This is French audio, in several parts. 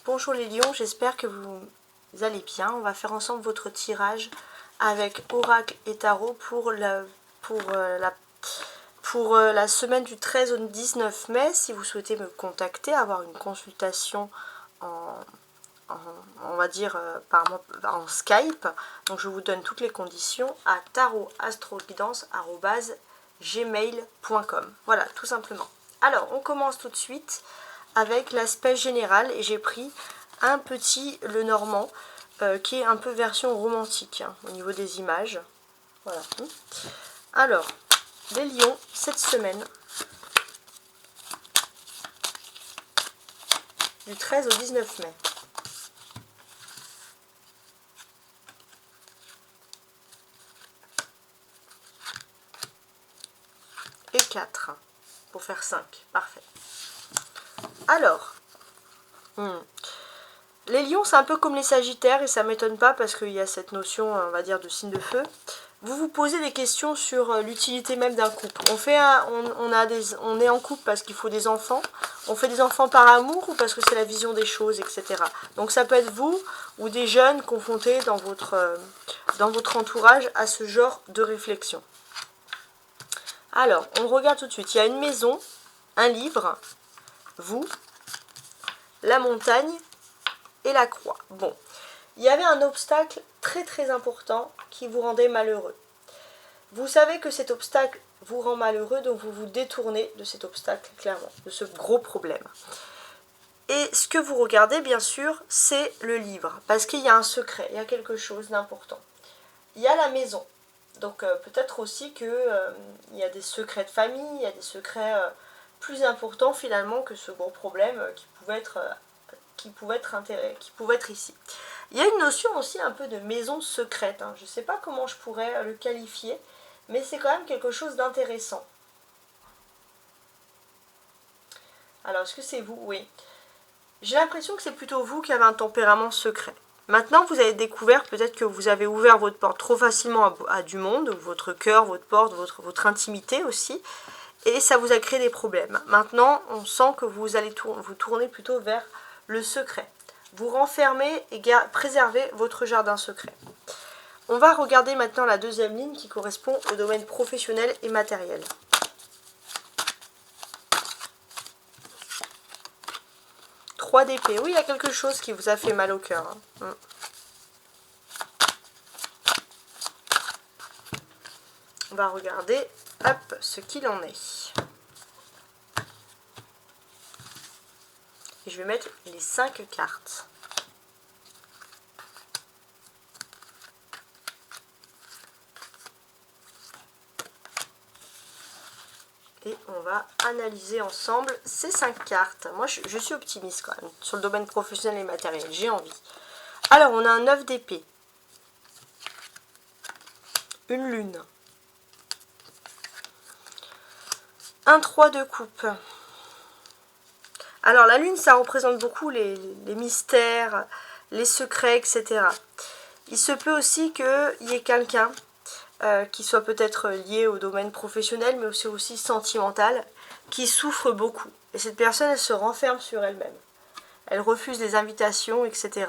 Bonjour les lions, j'espère que vous allez bien. On va faire ensemble votre tirage avec Oracle et Tarot pour la semaine du 13 au 19 mai. Si vous souhaitez me contacter, avoir une consultation on va dire en Skype, donc je vous donne toutes les conditions à tarotastroguidance@gmail.com. Voilà, tout simplement. Alors, on commence tout de suite avec l'aspect général et j'ai pris un petit Lenormand qui est un peu version romantique au niveau des images. Voilà. Alors, les lions, cette semaine, du 13 au 19 mai. Et 4 pour faire 5. Parfait. Alors, les lions, c'est un peu comme les sagittaires et ça ne m'étonne pas parce qu'il y a cette notion, on va dire, de signe de feu. Vous vous posez des questions sur l'utilité même d'un couple. On est en couple parce qu'il faut des enfants. On fait des enfants par amour ou parce que c'est la vision des choses, etc. Donc ça peut être vous ou des jeunes confrontés dans votre entourage à ce genre de réflexion. Alors, on regarde tout de suite. Il y a une maison, un livre, vous, la montagne et la croix. Bon, il y avait un obstacle très très important qui vous rendait malheureux. Vous savez que cet obstacle vous rend malheureux, donc vous vous détournez de cet obstacle, clairement, de ce gros problème. Et ce que vous regardez, bien sûr, c'est le livre, parce qu'il y a un secret, il y a quelque chose d'important. Il y a la maison. Donc peut-être aussi qu'il y a des secrets de famille, il y a des secrets plus importants finalement que ce gros problème qui pouvait être ici. Il y a une notion aussi un peu de maison secrète. Je ne sais pas comment je pourrais le qualifier, mais c'est quand même quelque chose d'intéressant. Alors est-ce que c'est vous? Oui. J'ai l'impression que c'est plutôt vous qui avez un tempérament secret. Maintenant, vous avez découvert peut-être que vous avez ouvert votre porte trop facilement à du monde, votre cœur, votre porte, votre intimité aussi, et ça vous a créé des problèmes. Maintenant, on sent que vous allez vous tourner plutôt vers le secret. Vous renfermez et préservez votre jardin secret. On va regarder maintenant la deuxième ligne qui correspond au domaine professionnel et matériel. 3 d'épée. Oui, il y a quelque chose qui vous a fait mal au cœur. On va regarder, hop, ce qu'il en est. Et je vais mettre les 5 cartes. Et on va analyser ensemble ces 5 cartes. Moi, je suis optimiste quand même sur le domaine professionnel et matériel. J'ai envie. Alors, on a un 9 d'épée. Une lune. Un 3 de coupe. Alors, la lune, ça représente beaucoup les mystères, les secrets, etc. Il se peut aussi qu'il y ait quelqu'un qui soit peut-être lié au domaine professionnel, mais aussi sentimental, qui souffre beaucoup. Et cette personne, elle se renferme sur elle-même. Elle refuse les invitations, etc.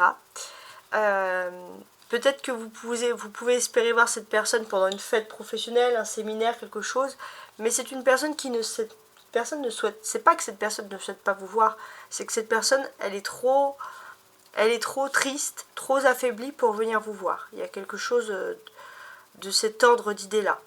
Peut-être que vous pouvez espérer voir cette personne pendant une fête professionnelle, un séminaire, quelque chose, mais c'est une personne qui ne souhaite. C'est pas que cette personne ne souhaite pas vous voir, c'est que cette personne, elle est trop triste, trop affaiblie pour venir vous voir. Il y a quelque chose de cet ordre d'idées-là.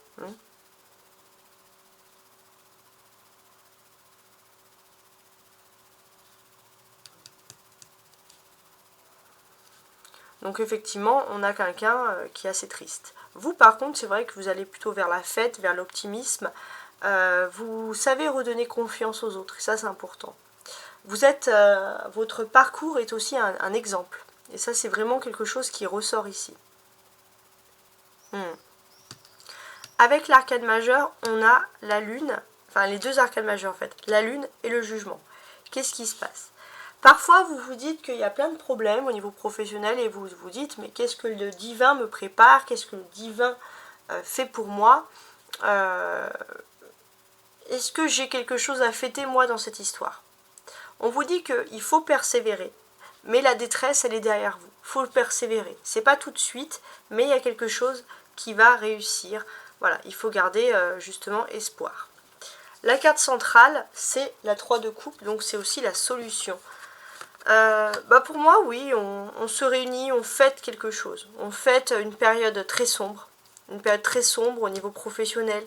Donc effectivement, on a quelqu'un qui est assez triste. Vous, par contre, c'est vrai que vous allez plutôt vers la fête, vers l'optimisme. Vous savez redonner confiance aux autres, et ça, c'est important. Votre parcours est aussi un exemple. Et ça, c'est vraiment quelque chose qui ressort ici. Avec l'arcane majeur, on a la lune, enfin les deux arcanes majeurs en fait, la lune et le jugement. Qu'est-ce qui se passe? Parfois, vous vous dites qu'il y a plein de problèmes au niveau professionnel et vous vous dites, mais qu'est-ce que le divin me prépare? Qu'est-ce que le divin fait pour moi? Est-ce que j'ai quelque chose à fêter moi dans cette histoire? On vous dit qu'il faut persévérer, mais la détresse, elle est derrière vous. Il faut persévérer. C'est pas tout de suite, mais il y a quelque chose qui va réussir. Voilà, il faut garder justement espoir. La carte centrale, c'est la 3 de coupe, donc c'est aussi la solution. Pour moi, oui, on se réunit, on fête quelque chose. On fête une période très sombre au niveau professionnel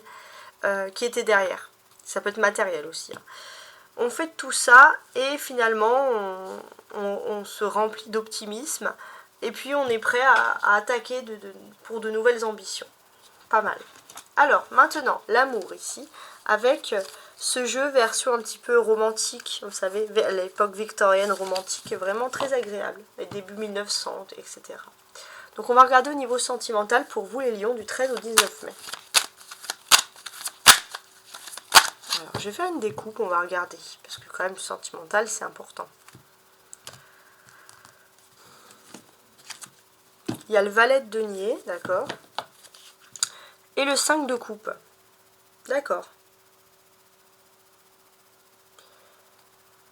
qui était derrière. Ça peut être matériel aussi. Hein. On fait tout ça et finalement on se remplit d'optimisme et puis on est prêt à attaquer pour de nouvelles ambitions. Pas mal. Alors maintenant l'amour ici avec ce jeu version un petit peu romantique, vous savez, à l'époque victorienne romantique, vraiment très agréable, les débuts 1900, etc. Donc on va regarder au niveau sentimental pour vous les lions du 13 au 19 mai. Alors, je vais faire une découpe, on va regarder, parce que quand même sentimental c'est important. Il y a le valet de denier, d'accord, et le 5 de coupe, d'accord.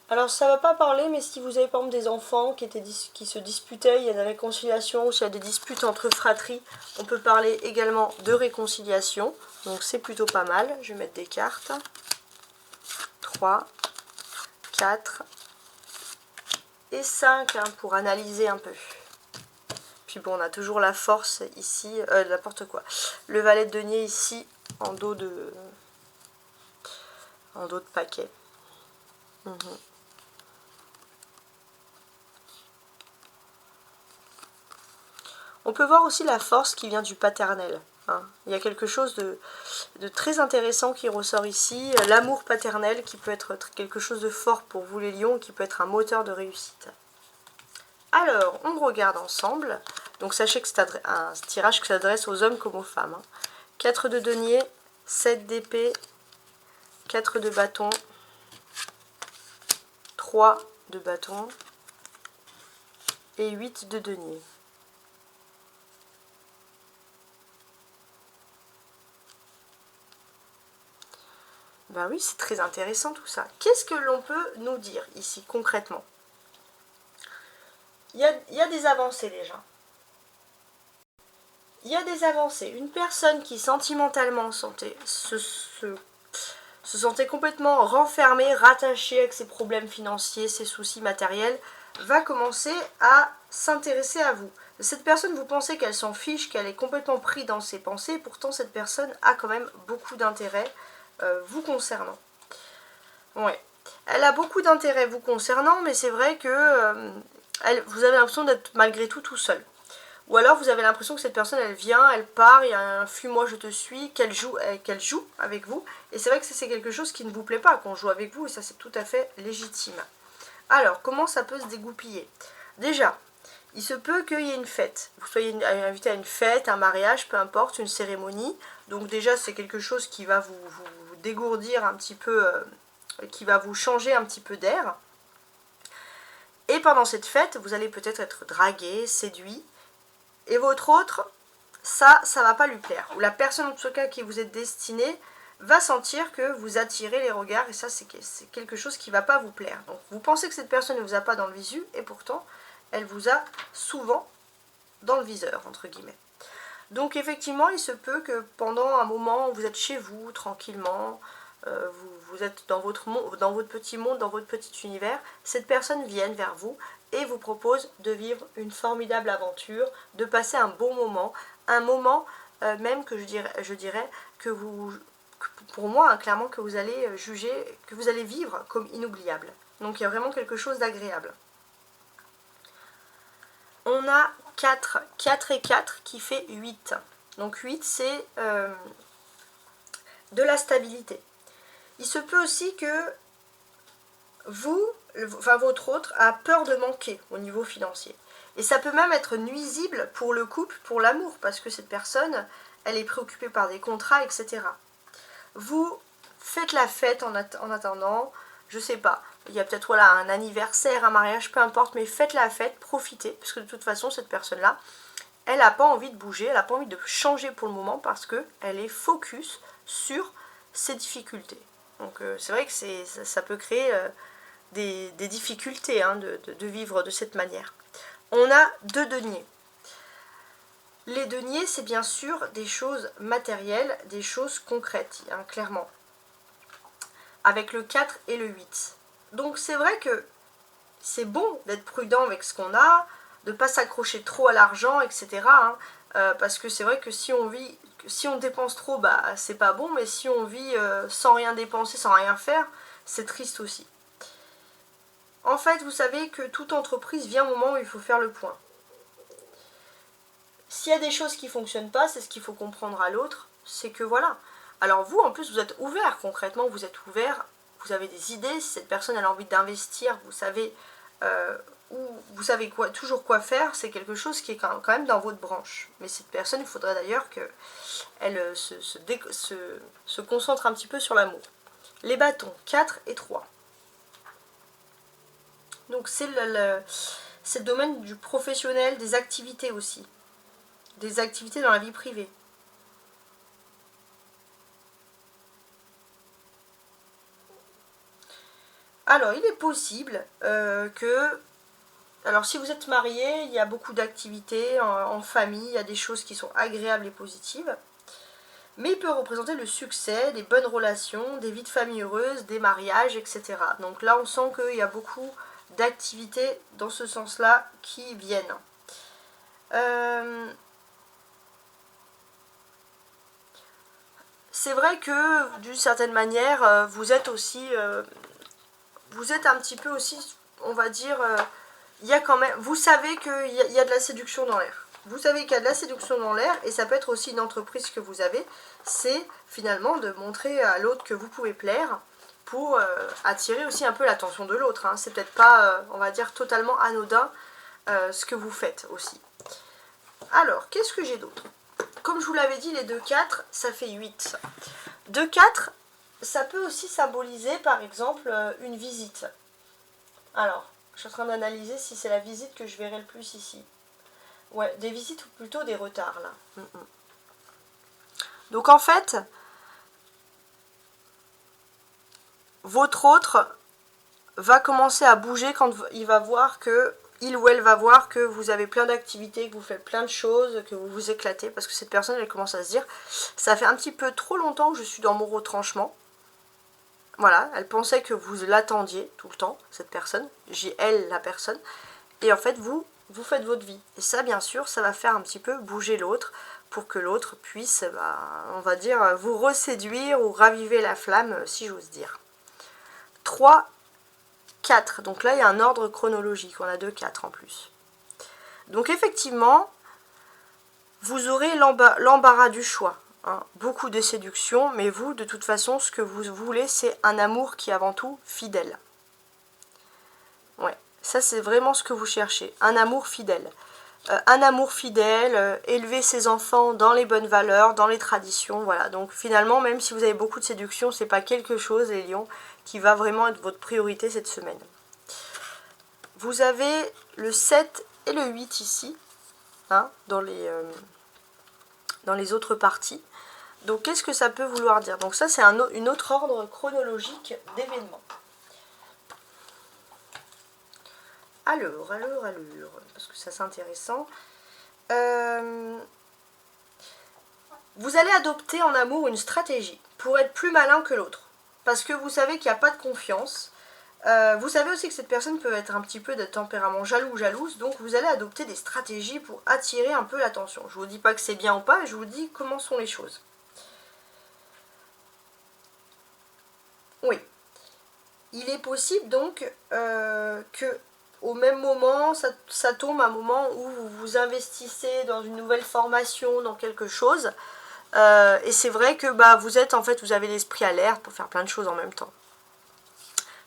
Alors ça va pas parler, mais si vous avez par exemple des enfants qui se disputaient, il y a des réconciliations, ou s'il y a des disputes entre fratries, on peut parler également de réconciliation, donc c'est plutôt pas mal. Je vais mettre des cartes. 3, 4 et 5 hein, pour analyser un peu. Puis bon, on a toujours la force ici, n'importe quoi. Le valet de denier ici en dos de paquet. On peut voir aussi la force qui vient du paternel. Hein. Il y a quelque chose de très intéressant qui ressort ici. L'amour paternel qui peut être quelque chose de fort pour vous les lions, qui peut être un moteur de réussite. Alors, on regarde ensemble. Donc sachez que c'est un tirage qui s'adresse aux hommes comme aux femmes. Hein. 4 de denier, 7 d'épée, 4 de bâton, 3 de bâton et 8 de denier. Ben oui, c'est très intéressant tout ça. Qu'est-ce que l'on peut nous dire ici concrètement? Il y a des avancées déjà. Il y a des avancées. Une personne qui sentimentalement se sentait complètement renfermée, rattachée avec ses problèmes financiers, ses soucis matériels, va commencer à s'intéresser à vous. Cette personne, vous pensez qu'elle s'en fiche, qu'elle est complètement prise dans ses pensées, pourtant cette personne a quand même beaucoup d'intérêt vous concernant. Ouais. Elle a beaucoup d'intérêt vous concernant, mais c'est vrai que vous avez l'impression d'être malgré tout seul. Ou alors vous avez l'impression que cette personne, elle vient, elle part, il y a un fuis-moi je te suis, qu'elle joue avec vous. Et c'est vrai que c'est quelque chose qui ne vous plaît pas, qu'on joue avec vous, et ça c'est tout à fait légitime. Alors, comment ça peut se dégoupiller? Déjà, il se peut qu'il y ait une fête. Vous soyez invité à une fête, un mariage, peu importe, une cérémonie. Donc déjà, c'est quelque chose qui va vous dégourdir un petit peu, qui va vous changer un petit peu d'air. Et pendant cette fête, vous allez peut-être être dragué, séduit. Et votre autre, ça va pas lui plaire. Ou la personne en tout cas qui vous est destinée va sentir que vous attirez les regards. Et ça, c'est quelque chose qui va pas vous plaire. Donc vous pensez que cette personne ne vous a pas dans le visu. Et pourtant, elle vous a souvent dans le viseur, entre guillemets. Donc effectivement, il se peut que pendant un moment, vous êtes chez vous, tranquillement, vous êtes dans votre petit monde, dans votre petit univers, cette personne vienne vers vous et vous propose de vivre une formidable aventure, de passer un bon moment, un moment même que je dirais que pour moi, hein, clairement, que vous allez juger, que vous allez vivre comme inoubliable. Donc il y a vraiment quelque chose d'agréable. On a 4 et 4 qui fait 8. Donc 8, c'est de la stabilité. Il se peut aussi que votre autre a peur de manquer au niveau financier. Et ça peut même être nuisible pour le couple, pour l'amour, parce que cette personne, elle est préoccupée par des contrats, etc. Vous faites la fête en attendant, je sais pas, il y a peut-être voilà, un anniversaire, un mariage, peu importe, mais faites la fête, profitez, parce que de toute façon, cette personne-là, elle n'a pas envie de bouger, elle n'a pas envie de changer pour le moment, parce qu'elle est focus sur ses difficultés. Donc c'est vrai que ça peut créer des difficultés hein, de vivre de cette manière. On a 2 deniers. Les deniers, c'est bien sûr des choses matérielles, des choses concrètes, hein, clairement. Avec le 4 et le 8. Donc c'est vrai que c'est bon d'être prudent avec ce qu'on a, de ne pas s'accrocher trop à l'argent, etc. Hein, parce que c'est vrai que si on dépense trop, bah c'est pas bon, mais si on vit sans rien dépenser, sans rien faire, c'est triste aussi. En fait, vous savez que toute entreprise vient au moment où il faut faire le point. S'il y a des choses qui ne fonctionnent pas, c'est ce qu'il faut comprendre à l'autre, c'est que voilà. Alors vous, en plus, vous êtes ouvert, concrètement, vous êtes ouvert, vous avez des idées, si cette personne a envie d'investir, vous savez toujours quoi faire, c'est quelque chose qui est quand même dans votre branche. Mais cette personne, il faudrait d'ailleurs qu'elle se concentre un petit peu sur l'amour. Les bâtons, 4 et 3. Donc c'est le domaine du professionnel, des activités aussi. Des activités dans la vie privée. Alors, il est possible que... Alors, si vous êtes marié, il y a beaucoup d'activités en famille, il y a des choses qui sont agréables et positives. Mais il peut représenter le succès, des bonnes relations, des vies de famille heureuses, des mariages, etc. Donc là, on sent qu'il y a beaucoup d'activités dans ce sens-là qui viennent. C'est vrai que, d'une certaine manière, vous êtes aussi... vous êtes un petit peu aussi, on va dire, il y a quand même, vous savez qu'il y a de la séduction dans l'air. Vous savez qu'il y a de la séduction dans l'air et ça peut être aussi une entreprise que vous avez. C'est finalement de montrer à l'autre que vous pouvez plaire pour attirer aussi un peu l'attention de l'autre. Hein. C'est peut-être pas, on va dire, totalement anodin ce que vous faites aussi. Alors, qu'est-ce que j'ai d'autre? Comme je vous l'avais dit, les 2-4, ça fait 8. 2-4, ça peut aussi symboliser, par exemple, une visite. Alors, je suis en train d'analyser si c'est la visite que je verrai le plus ici. Ouais, des visites ou plutôt des retards, là. Donc, en fait, votre autre va commencer à bouger quand il va voir que... Il ou elle va voir que vous avez plein d'activités, que vous faites plein de choses, que vous vous éclatez. Parce que cette personne, elle commence à se dire, ça fait un petit peu trop longtemps que je suis dans mon retranchement. Voilà, elle pensait que vous l'attendiez tout le temps, cette personne. J'ai elle, la personne. Et en fait, vous faites votre vie. Et ça, bien sûr, ça va faire un petit peu bouger l'autre pour que l'autre puisse, on va dire, vous reséduire ou raviver la flamme, si j'ose dire. 3, 4. Donc là, il y a un ordre chronologique. On a 2, 4 en plus. Donc effectivement, vous aurez l'embarras du choix. Hein. Beaucoup de séduction, mais vous, de toute façon, ce que vous voulez, c'est un amour qui est avant tout fidèle. Ouais, ça c'est vraiment ce que vous cherchez. Un amour fidèle. Élever ses enfants dans les bonnes valeurs, dans les traditions. Voilà, donc finalement, même si vous avez beaucoup de séduction, c'est pas quelque chose, les lions, qui va vraiment être votre priorité cette semaine. Vous avez le 7 et le 8 ici, hein, dans les autres parties. Donc qu'est-ce que ça peut vouloir dire? Donc ça c'est une autre ordre chronologique d'événements. Alors, parce que ça c'est intéressant. Vous allez adopter en amour une stratégie pour être plus malin que l'autre. Parce que vous savez qu'il n'y a pas de confiance. Vous savez aussi que cette personne peut être un petit peu de tempérament jaloux ou jalouse. Donc vous allez adopter des stratégies pour attirer un peu l'attention. Je ne vous dis pas que c'est bien ou pas, je vous dis comment sont les choses. Oui. Il est possible donc que au même moment, ça tombe un moment où vous vous investissez dans une nouvelle formation, dans quelque chose. Et c'est vrai que vous avez l'esprit alerte pour faire plein de choses en même temps.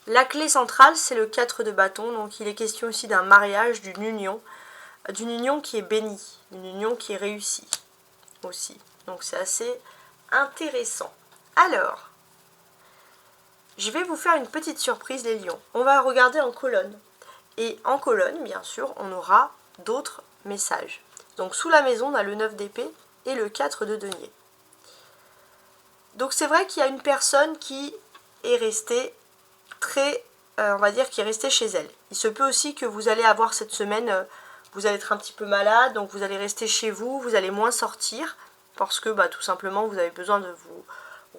La clé centrale, c'est le 4 de bâton. Donc il est question aussi d'un mariage, d'une union qui est bénie, d'une union qui est réussie aussi. Donc c'est assez intéressant. Alors, je vais vous faire une petite surprise les lions. On va regarder en colonne. Et en colonne, bien sûr, on aura d'autres messages. Donc sous la maison, on a le 9 d'épée et le 4 de denier. Donc c'est vrai qu'il y a une personne qui est restée très on va dire, qui est restée chez elle. Il se peut aussi que vous allez avoir cette semaine, vous allez être un petit peu malade, donc vous allez rester chez vous, vous allez moins sortir, parce que tout simplement vous avez besoin de vous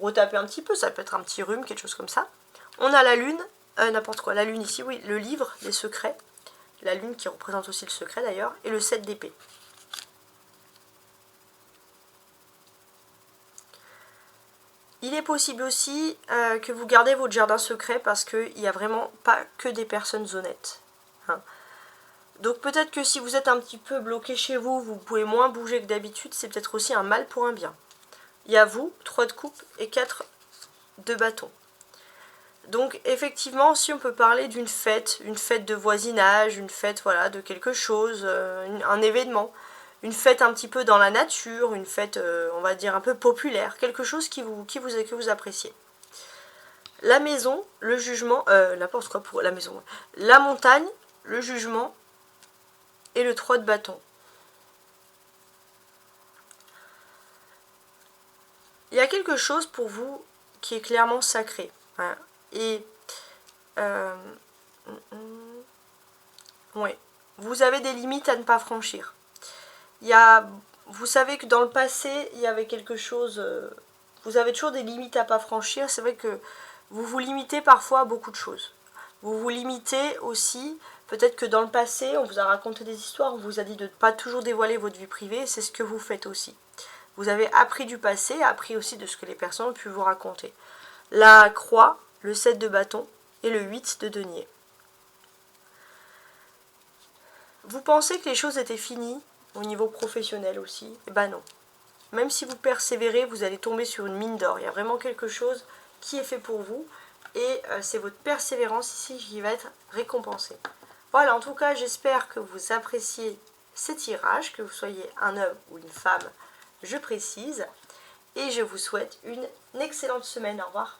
retaper un petit peu, ça peut être un petit rhume, quelque chose comme ça. On a la lune, n'importe quoi, la lune ici, oui, le livre des secrets, la lune qui représente aussi le secret d'ailleurs, et le 7 d'épée. Il est possible aussi que vous gardez votre jardin secret parce qu'il n'y a vraiment pas que des personnes honnêtes. Hein. Donc peut-être que si vous êtes un petit peu bloqué chez vous, vous pouvez moins bouger que d'habitude, c'est peut-être aussi un mal pour un bien. Il y a vous, 3 de coupe et 4 de bâton. Donc effectivement, si on peut parler d'une fête de voisinage, une fête voilà, de quelque chose, un événement, une fête un petit peu dans la nature, une fête on va dire un peu populaire, quelque chose que vous appréciez. La maison, le jugement, n'importe quoi pour la maison, la montagne, le jugement et le 3 de bâton. Il y a quelque chose pour vous qui est clairement sacré. Hein, et ouais, vous avez des limites à ne pas franchir. Vous savez que dans le passé, il y avait quelque chose... vous avez toujours des limites à ne pas franchir. C'est vrai que vous vous limitez parfois à beaucoup de choses. Vous vous limitez aussi, peut-être que dans le passé, on vous a raconté des histoires, on vous a dit de ne pas toujours dévoiler votre vie privée, c'est ce que vous faites aussi. Vous avez appris du passé, appris aussi de ce que les personnes ont pu vous raconter. La croix, le 7 de bâton et le 8 de denier. Vous pensez que les choses étaient finies au niveau professionnel aussi? Eh ben non. Même si vous persévérez, vous allez tomber sur une mine d'or. Il y a vraiment quelque chose qui est fait pour vous. Et c'est votre persévérance ici qui va être récompensée. Voilà, en tout cas, j'espère que vous appréciez ces tirages, que vous soyez un homme ou une femme, je précise. Et je vous souhaite une excellente semaine. Au revoir.